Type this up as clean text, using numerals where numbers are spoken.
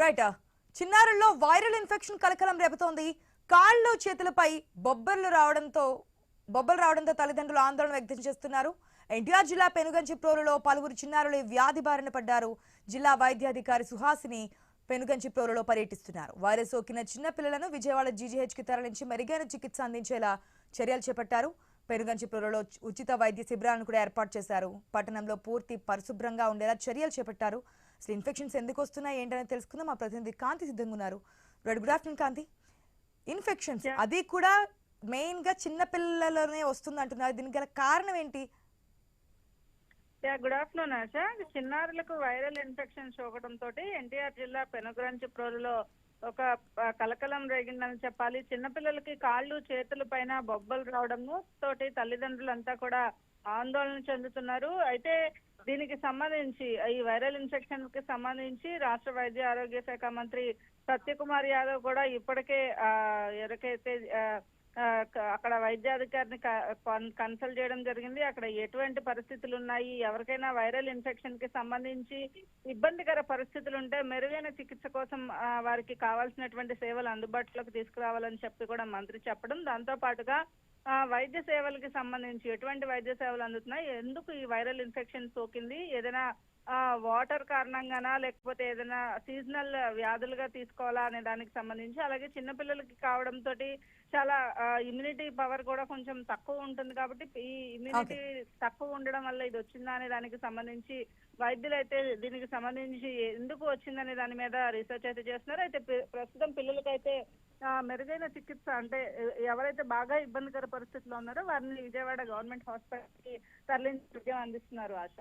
Right. చిన్నారుల్లో viral infection కలకలం రేపుతోంది. కాళ్ళు చేతులపై బొబ్బర్లు రావడంతో తల్లిదండ్రులు ఆందోళన వ్యక్తం చేస్తున్నారు. ఎన్టీఆర్ జిల్లా పెనుగంచిప్రోలులో పలువురు చిన్నారులు ఈ వ్యాధి బారిన పడ్డారు. జిల్లా వైద్యాధికారి సుహాసిని పెనుగంచిప్రోలులో పర్యటిస్తున్నారు. వైరస్ సోకిన చిన్న పిల్లలను విజయవాడ జీజీహెచ్కి తరలించి మెరుగైన చికిత్స అందించేలా చర్యలు చేపట్టారు. పెనుగంచిప్రోలులో ఉచిత వైద్య శిబిరాలను కూడా ఏర్పాటు చేశారు. పట్టణంలో పూర్తి పరిశుభ్రంగా ఉండేలా చర్యలు చేపట్టారు. అసలు ఇన్ఫెక్షన్స్ ఎందుకు వస్తున్నాయి ఏంటని తెలుసుకుందాం. మా ప్రతినిధి కాంతి సిద్ధంగా ఉన్నారు. గుడ్ ఆఫ్టర్నూన్ కాంతి. ఇన్ఫెక్షన్స్ అది కూడా మెయిన్ గా చిన్న పిల్లలలోనే వస్తుంది అంటున్నారు. దీనికి గల కారణం ఏంటి? Good afternoon ASHA. చిన్నారులకు వైరల్ ఇన్ఫెక్షన్ సోకడంతో ఎన్టీఆర్ జిల్లా పెనుగంచిప్రోలులో ఒక కలకలం రేగిందని చెప్పాలి. చిన్నపిల్లలకి కాళ్ళు చేతుల పైన బొబ్బలు రావడము తోటి తల్లిదండ్రులంతా కూడా ఆందోళన చెందుతున్నారు. అయితే దీనికి సంబంధించి ఈ వైరల్ ఇన్ఫెక్షన్ కి సంబంధించి రాష్ట్ర వైద్య ఆరోగ్య శాఖ మంత్రి సత్యకుమార్ యాదవ్ కూడా ఇప్పటికే ఎవరికైతే అక్కడ వైద్యాధికారిని కన్సల్ట్ చేయడం జరిగింది. అక్కడ ఎటువంటి పరిస్థితులు ఉన్నాయి, ఎవరికైనా వైరల్ ఇన్ఫెక్షన్ కి సంబంధించి ఇబ్బందికర పరిస్థితులు ఉంటే మెరుగైన చికిత్స కోసం వారికి కావాల్సినటువంటి సేవలు అందుబాటులోకి తీసుకురావాలని చెప్పి కూడా మంత్రి చెప్పడం, దాంతో పాటుగా వైద్య సేవలకి సంబంధించి ఎటువంటి వైద్య సేవలు అందుతున్నాయి, ఎందుకు ఈ వైరల్ ఇన్ఫెక్షన్ సోకింది, ఏదైనా వాటర్ కారణంగానా లేకపోతే ఏదైనా సీజనల్ వ్యాధులుగా తీసుకోవాలా అనే దానికి సంబంధించి, అలాగే చిన్నపిల్లలకి కావడంతో చాలా ఇమ్యూనిటీ పవర్ కూడా కొంచెం తక్కువ ఉంటుంది కాబట్టి ఈ ఇమ్యూనిటీ తక్కువ ఉండడం వల్ల ఇది వచ్చిందా అనే దానికి సంబంధించి వైద్యులు అయితే దీనికి సంబంధించి ఎందుకు వచ్చిందనే దాని మీద రీసెర్చ్ అయితే చేస్తున్నారు. అయితే ప్రస్తుతం పిల్లలకైతే మెరుగైన చికిత్స అంటే ఎవరైతే బాగా ఇబ్బందికర పరిస్థితుల్లో ఉన్నారో వారిని విజయవాడ గవర్నమెంట్ హాస్పిటల్ కి తరలించి అందిస్తున్నారు ఆశ.